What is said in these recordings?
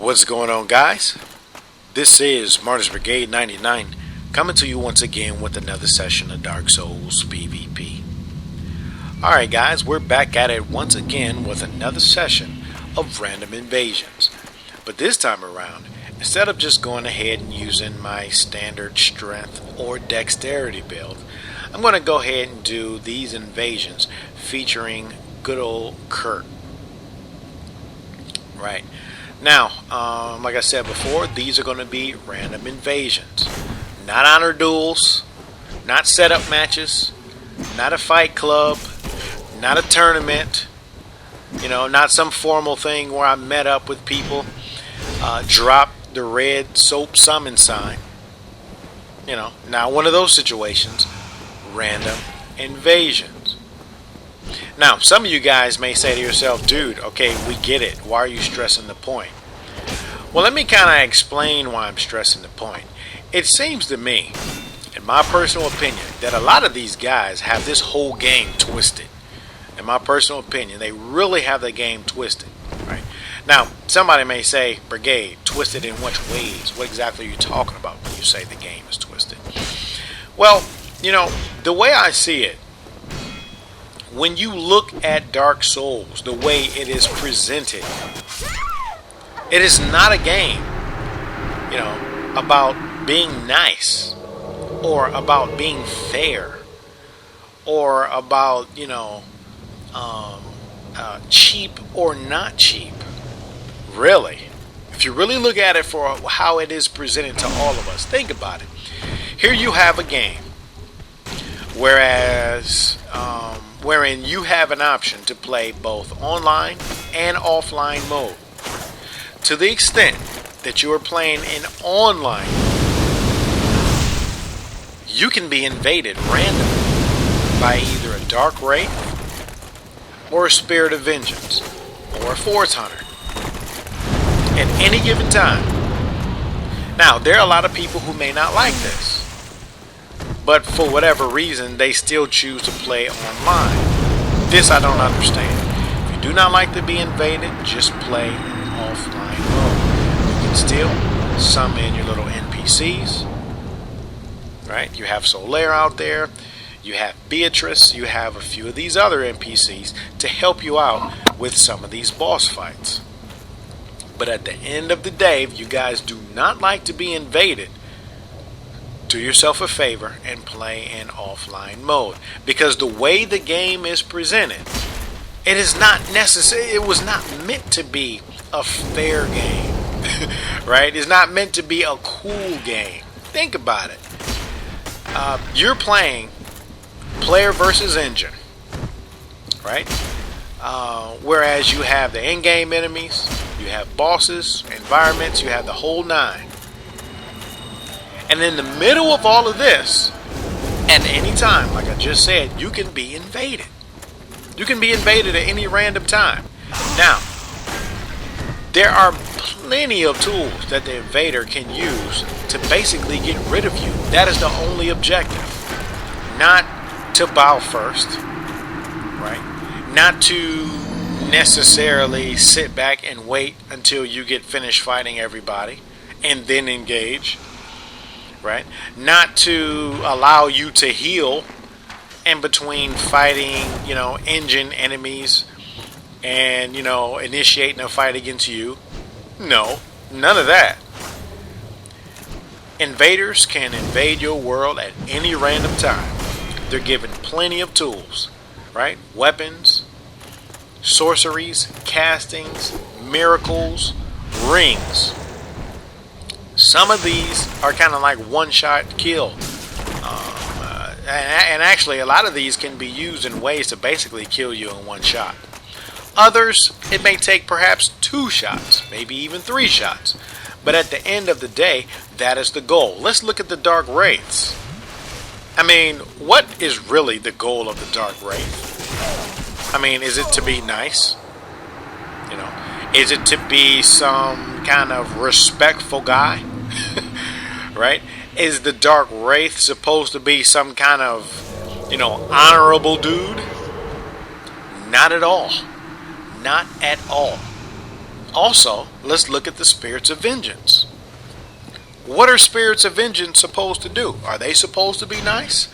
What's going on, guys? This is Martyrs Brigade 99 coming to you once again with another session of Dark Souls PvP. Alright guys, we're back at it once again with another session of random invasions. But this time around, instead of just going ahead and using my standard strength or dexterity build, I'm going to go ahead and do these invasions featuring good old Kurt. Right. Now, like I said before, these are going to be random invasions. Not honor duels, not setup matches, not a fight club, not a tournament, not some formal thing where I met up with people, drop the red soap summon sign. Not one of those situations. Random invasions. Now, some of you guys may say to yourself, dude, okay, we get it. Why are you stressing the point? Well, let me kind of explain why I'm stressing the point. It seems to me, in my personal opinion, that a lot of these guys have this whole game twisted. In my personal opinion, they really have the game twisted. Right? Now, somebody may say, Brigade, twisted in which ways? What exactly are you talking about when you say the game is twisted? Well, the way I see it, when you look at Dark Souls, the way it is presented, it is not a game, about being nice, or about being fair, or about, cheap or not cheap. Really, if you really look at it for how it is presented to all of us, think about it. Here you have a game, wherein you have an option to play both online and offline mode. To the extent that you are playing in online, you can be invaded randomly by either a Dark Wraith, or a Spirit of Vengeance, or a Force Hunter at any given time. Now, there are a lot of people who may not like this, but for whatever reason, they still choose to play online. This I don't understand. If you do not like to be invaded, just play in offline mode. You can still summon your little NPCs. Right? You have Solaire out there. You have Beatrice. You have a few of these other NPCs to help you out with some of these boss fights. But at the end of the day, if you guys do not like to be invaded, do yourself a favor and play in offline mode, because the way the game is presented, it is not necessary. It was not meant to be a fair game, right? It's not meant to be a cool game. Think about it. You're playing player versus engine, right? Whereas you have the in-game enemies, you have bosses, environments, you have the whole nine. And in the middle of all of this, at any time, like I just said, you can be invaded. You can be invaded at any random time. Now, there are plenty of tools that the invader can use to basically get rid of you. That is the only objective. Not to bow first, right? Not to necessarily sit back and wait until you get finished fighting everybody and then engage. Right? Not to allow you to heal in between fighting, engine enemies and, initiating a fight against you. No, none of that. Invaders can invade your world at any random time. They're given plenty of tools, right? Weapons, sorceries, castings, miracles, rings. Some of these are kind of like one-shot kill. And actually, a lot of these can be used in ways to basically kill you in one shot. Others, it may take perhaps 2 shots, maybe even 3 shots. But at the end of the day, that is the goal. Let's look at the Dark Wraiths. I mean, what is really the goal of the Dark Wraith? I mean, is it to be nice? Is it to be some kind of respectful guy? Right? Is the Dark Wraith supposed to be some kind of, honorable dude? Not at all. Not at all. Also, let's look at the spirits of vengeance. What are spirits of vengeance supposed to do? Are they supposed to be nice?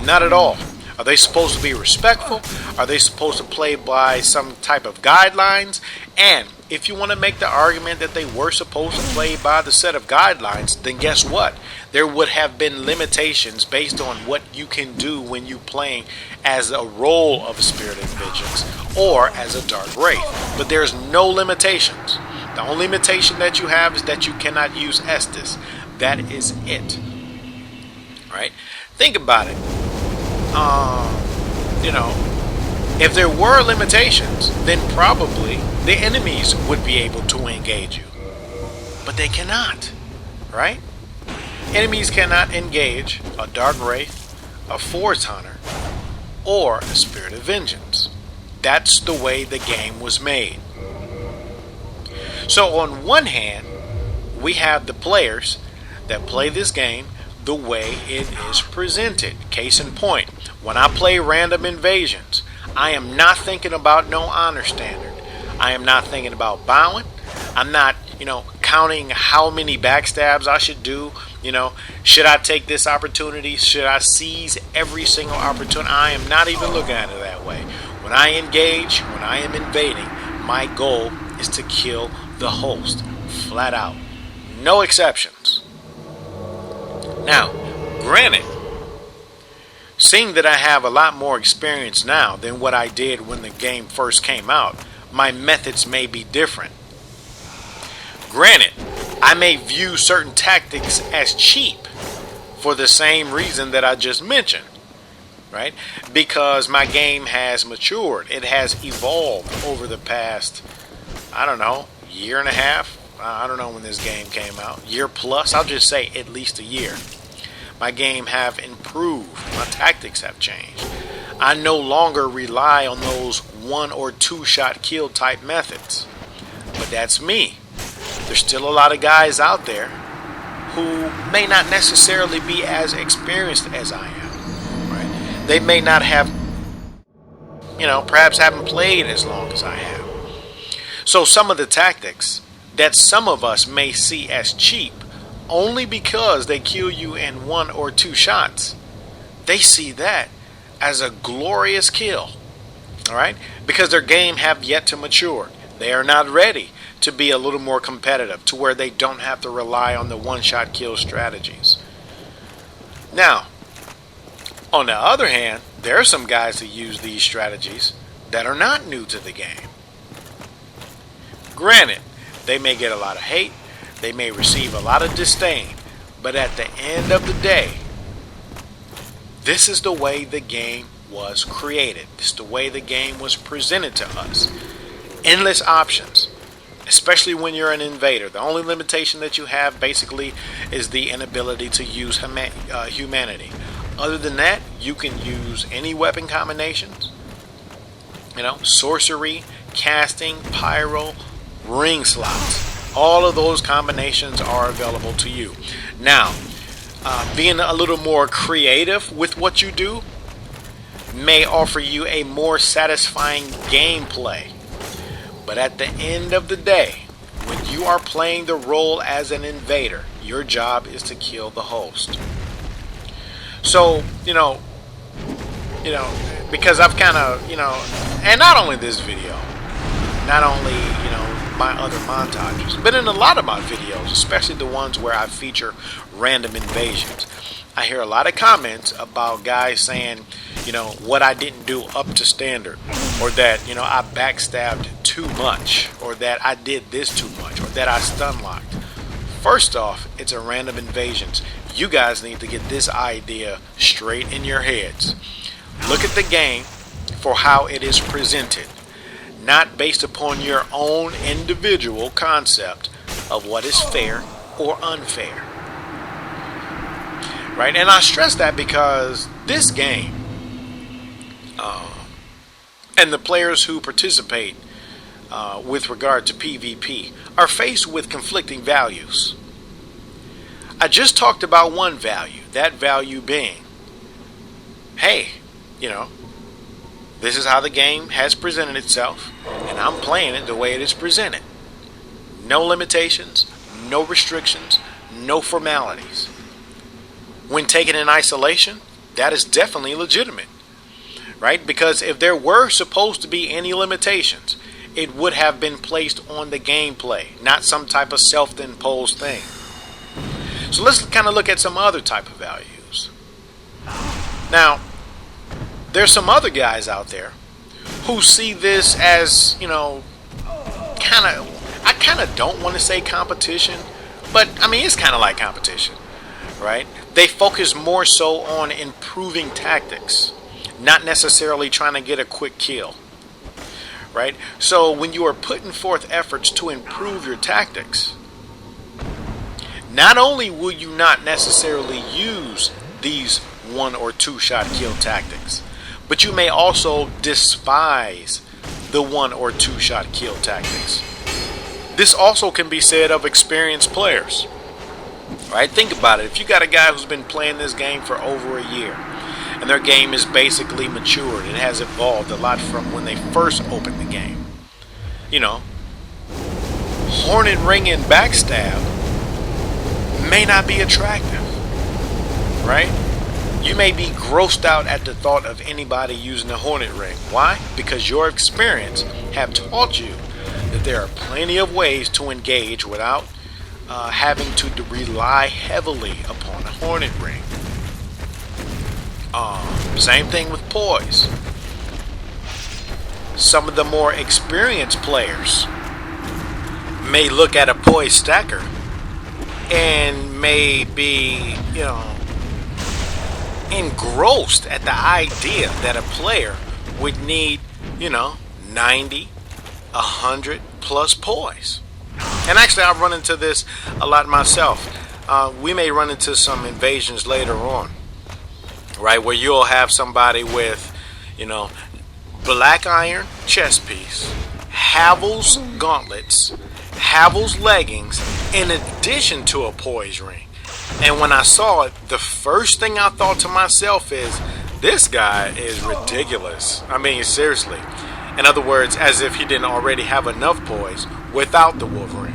Not at all. Are they supposed to be respectful? Are they supposed to play by some type of guidelines? And if you want to make the argument that they were supposed to play by the set of guidelines, then guess what? There would have been limitations based on what you can do when you playing as a role of a spirit of vengeance or as a dark wraith. But there's no limitations. The only limitation that you have is that you cannot use Estus. That is it. Right? Think about it. If there were limitations, then probably the enemies would be able to engage you. But they cannot. Right? Enemies cannot engage a dark wraith, a forest hunter, or a spirit of vengeance. That's the way the game was made. So on one hand, we have the players that play this game the way it is presented. Case in point, when I play random invasions, I am not thinking about no honor standard. I am not thinking about bowing. I'm not, counting how many backstabs I should do. Should I take this opportunity? Should I seize every single opportunity? I am not even looking at it that way. When I engage, when I am invading, my goal is to kill the host. Flat out. No exceptions. Now, granted, seeing that I have a lot more experience now than what I did when the game first came out, my methods may be different. Granted, I may view certain tactics as cheap for the same reason that I just mentioned, right? Because my game has matured. It has evolved over the past, year and a half. I don't know when this game came out. Year plus, I'll just say at least a year. My game have improved. My tactics have changed. I no longer rely on those 1 or 2 shot kill type methods. But that's me. There's still a lot of guys out there who may not necessarily be as experienced as I am. Right? They may not have, perhaps haven't played as long as I have. So some of the tactics that some of us may see as cheap only because they kill you in 1 or 2 shots, they see that as a glorious kill. All right? Because their game have yet to mature. They are not ready to be a little more competitive to where they don't have to rely on the one-shot kill strategies. Now, on the other hand, there are some guys who use these strategies that are not new to the game. Granted, they may get a lot of hate, they may receive a lot of disdain, but at the end of the day, this is the way the game was created. This is the way the game was presented to us. Endless options, especially when you're an invader. The only limitation that you have basically is the inability to use humanity. Other than that, you can use any weapon combinations. Sorcery, casting, pyro, ring slots. All of those combinations are available to you. Now, being a little more creative with what you do may offer you a more satisfying gameplay. But at the end of the day, when you are playing the role as an invader, your job is to kill the host. So, because I've kind of, and not only this video, not only, my other montages, but in a lot of my videos, especially the ones where I feature random invasions, I hear a lot of comments about guys saying, what I didn't do up to standard, or that, I backstabbed too much, or that I did this too much, or that I stun locked. First off, it's a random invasions. You guys need to get this idea straight in your heads. Look at the game for how it is presented, not based upon your own individual concept of what is fair or unfair. Right? And I stress that because this game and the players who participate with regard to PvP are faced with conflicting values. I just talked about one value, that value being, hey, this is how the game has presented itself, and I'm playing it the way it is presented. No limitations, no restrictions, no formalities. When taken in isolation, that is definitely legitimate, right? Because if there were supposed to be any limitations, it would have been placed on the gameplay, not some type of self-imposed thing. So let's kind of look at some other type of values. Now, there's some other guys out there who see this as, I kind of don't want to say competition, but I mean, it's kind of like competition, right? They focus more so on improving tactics, not necessarily trying to get a quick kill, right? So when you are putting forth efforts to improve your tactics, not only will you not necessarily use these 1 or 2 shot kill tactics, but you may also despise the 1 or 2 shot kill tactics. This also can be said of experienced players, right? Think about it. If you got a guy who's been playing this game for over a year, and their game is basically matured, it has evolved a lot from when they first opened the game. Hornet Ring and Backstab may not be attractive, right? You may be grossed out at the thought of anybody using a Hornet Ring. Why? Because your experience have taught you that there are plenty of ways to engage without having to rely heavily upon a Hornet Ring. Same thing with poise. Some of the more experienced players may look at a poise stacker and may be, engrossed at the idea that a player would need, 90, 100 plus poise. And actually, I've run into this a lot myself. We may run into some invasions later on, right, where you'll have somebody with, black iron chest piece, Havel's gauntlets, Havel's leggings, in addition to a poise ring. And when I saw it, the first thing I thought to myself is, this guy is ridiculous. I mean, seriously. In other words, as if he didn't already have enough poise without the Wolverine.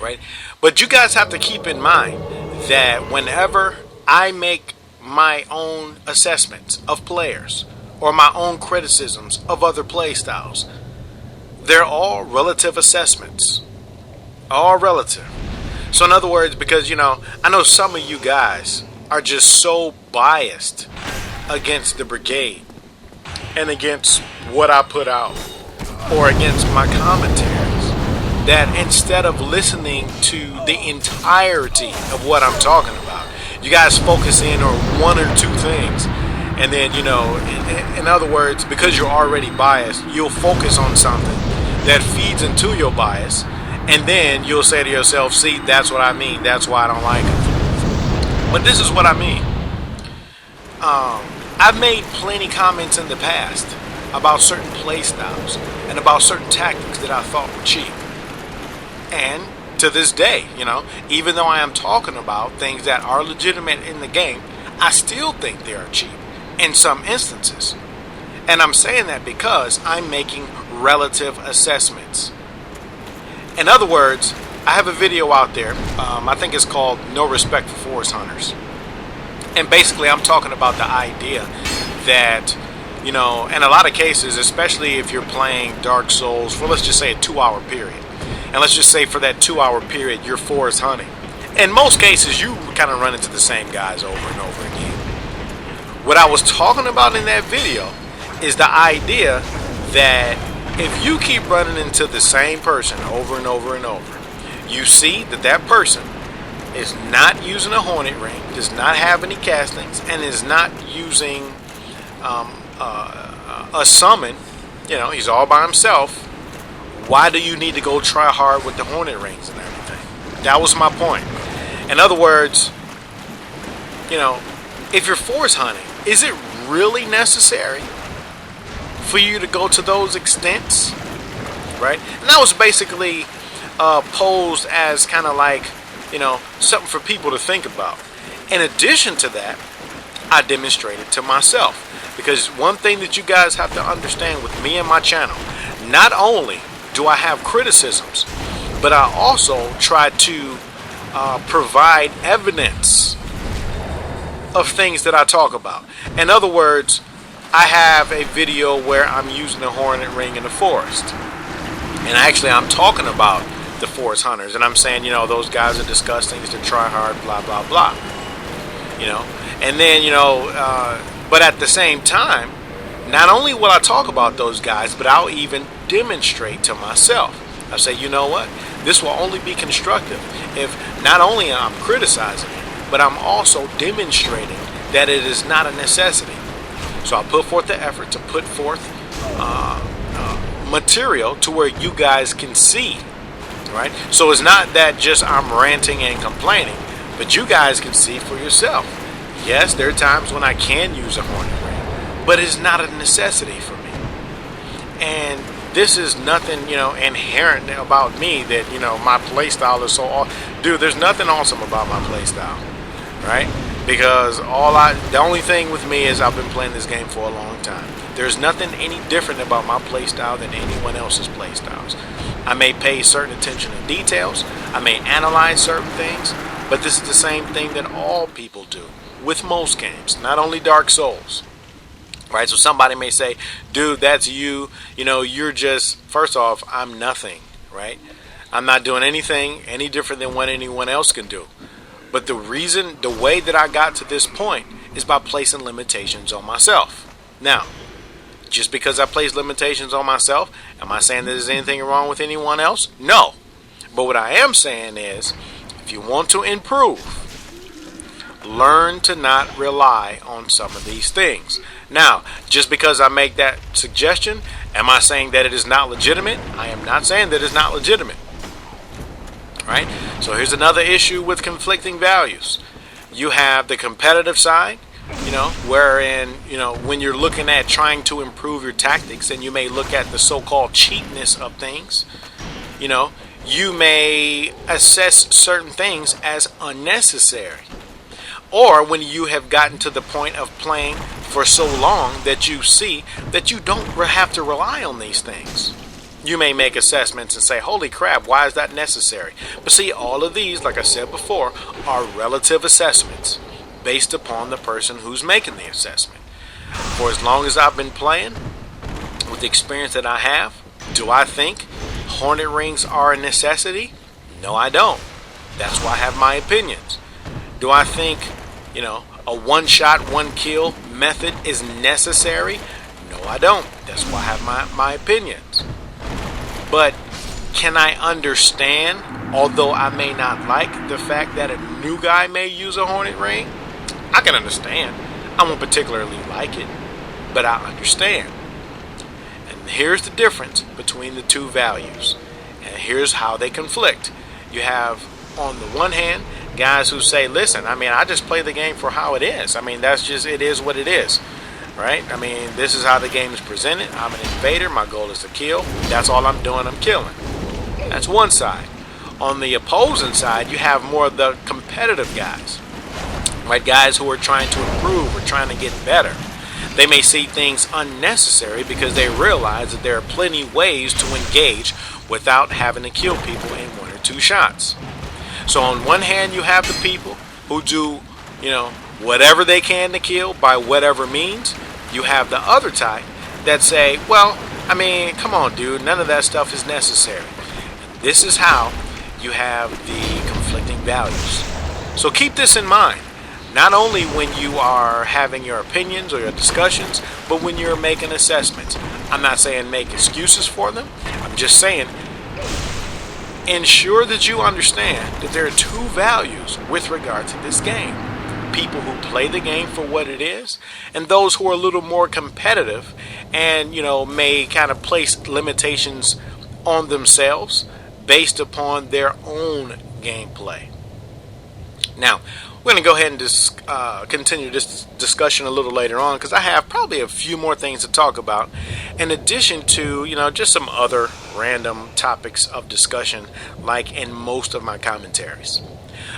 Right? But you guys have to keep in mind that whenever I make my own assessments of players or my own criticisms of other playstyles, they're all relative assessments. All relative. So in other words, because, I know some of you guys are just so biased against the brigade and against what I put out or against my commentaries, that instead of listening to the entirety of what I'm talking about, you guys focus in on 1 or 2 things. And then, in other words, because you're already biased, you'll focus on something that feeds into your bias. And then you'll say to yourself, see, that's what I mean. That's why I don't like it. But this is what I mean. I've made plenty comments in the past about certain play styles and about certain tactics that I thought were cheap. And to this day, even though I am talking about things that are legitimate in the game, I still think they are cheap in some instances. And I'm saying that because I'm making relative assessments. In other words, I have a video out there, I think it's called No Respect for Forest Hunters. And basically I'm talking about the idea that, in a lot of cases, especially if you're playing Dark Souls for, let's just say, a 2-hour period. And let's just say for that 2-hour period, you're forest hunting. In most cases, you kind of run into the same guys over and over again. What I was talking about in that video is the idea that if you keep running into the same person over and over and over, you see that person is not using a Hornet Ring, does not have any castings, and is not using a summon, he's all by himself. Why do you need to go try hard with the Hornet Rings and everything? That was my point. In other words, if you're forest hunting, is it really necessary for you to go to those extents, right? And that was basically posed as kind of like, something for people to think about. In addition to that, I demonstrated to myself, because one thing that you guys have to understand with me and my channel, not only do I have criticisms, but I also try to provide evidence of things that I talk about. In other words, I have a video where I'm using the hornet ring in the forest, and actually I'm talking about the forest hunters, and I'm saying, you know, those guys are disgusting, to try hard, blah blah blah, you know. And then, you know, but at the same time, not only will I talk about those guys, but I'll even demonstrate to myself. I say, you know what, this will only be constructive if not only I'm criticizing it, but I'm also demonstrating that it is not a necessity. So I put forth the effort to put forth material to where you guys can see, right? So it's not that just I'm ranting and complaining, but you guys can see for yourself. Yes, there are times when I can use a hornet ring, but it's not a necessity for me. And this is nothing, you know, inherent about me that, you know, my playstyle is so dude, there's nothing awesome about my playstyle, right? Because the only thing with me is I've been playing this game for a long time. There's nothing any different about my playstyle than anyone else's playstyles. I may pay certain attention to details, I may analyze certain things, but this is the same thing that all people do with most games, not only Dark Souls. Right, so somebody may say, dude, that's you, you know, you're just, first off, I'm nothing, right? I'm not doing anything any different than what anyone else can do. But the way that I got to this point is by placing limitations on myself. Now, just because I place limitations on myself, am I saying that there's anything wrong with anyone else? No. But what I am saying is, if you want to improve, learn to not rely on some of these things. Now, just because I make that suggestion, am I saying that it is not legitimate? I am not saying that it's not legitimate. Right? So here's another issue with conflicting values. You have the competitive side, you know, wherein, you know, when you're looking at trying to improve your tactics, and you may look at the so-called cheapness of things, you know, you may assess certain things as unnecessary. Or when you have gotten to the point of playing for so long that you see that you don't have to rely on these things. You may make assessments and say, holy crap, why is that necessary? But see, all of these, like I said before, are relative assessments based upon the person who's making the assessment. For as long as I've been playing, with the experience that I have, do I think hornet rings are a necessity? No, I don't. That's why I have my opinions. Do I think, you know, a one-shot, one-kill method is necessary? No, I don't. That's why I have my opinions. But can I understand, although I may not like the fact that a new guy may use a hornet ring? I can understand. I won't particularly like it, but I understand. And here's the difference between the two values. And here's how they conflict. You have, on the one hand, guys who say, listen, I mean, I just play the game for how it is. I mean, that's just, it is what it is, right? I mean, this is how the game is presented. I'm an invader. My goal is to kill. That's all I'm doing. I'm killing. That's one side. On the opposing side, you have more of the competitive guys, right? Guys who are trying to improve or trying to get better. They may see things unnecessary because they realize that there are plenty ways to engage without having to kill people in one or two shots. So on one hand, you have the people who do, you know, whatever they can to kill by whatever means. You have the other type that say, well, I mean, come on, dude, none of that stuff is necessary. And this is how you have the conflicting values. So keep this in mind, not only when you are having your opinions or your discussions, but when you're making assessments. I'm not saying make excuses for them. I'm just saying ensure that you understand that there are two values with regard to this game. People who play the game for what it is, and those who are a little more competitive and, you know, may kind of place limitations on themselves based upon their own gameplay. Now, we're going to go ahead and continue this discussion a little later on, because I have probably a few more things to talk about, in addition to, you know, just some other random topics of discussion, like in most of my commentaries.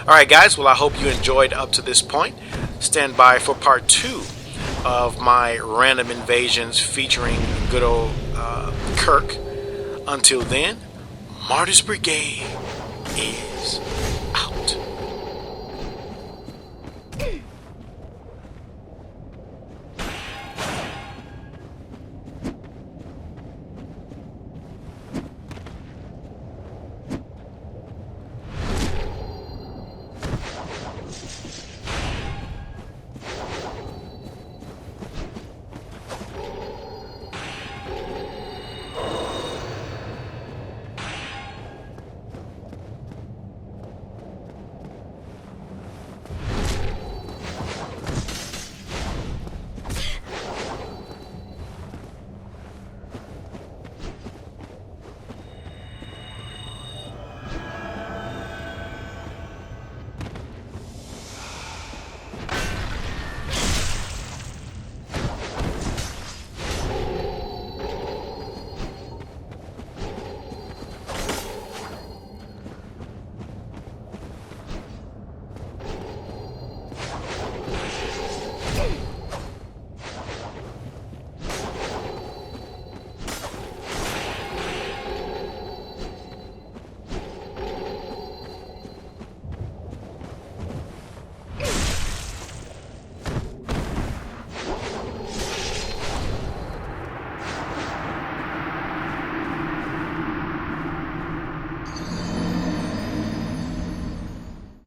Alright guys, well, I hope you enjoyed up to this point. Stand by for part 2 of my random invasions featuring good old Kirk. Until then, Martyrs Brigade is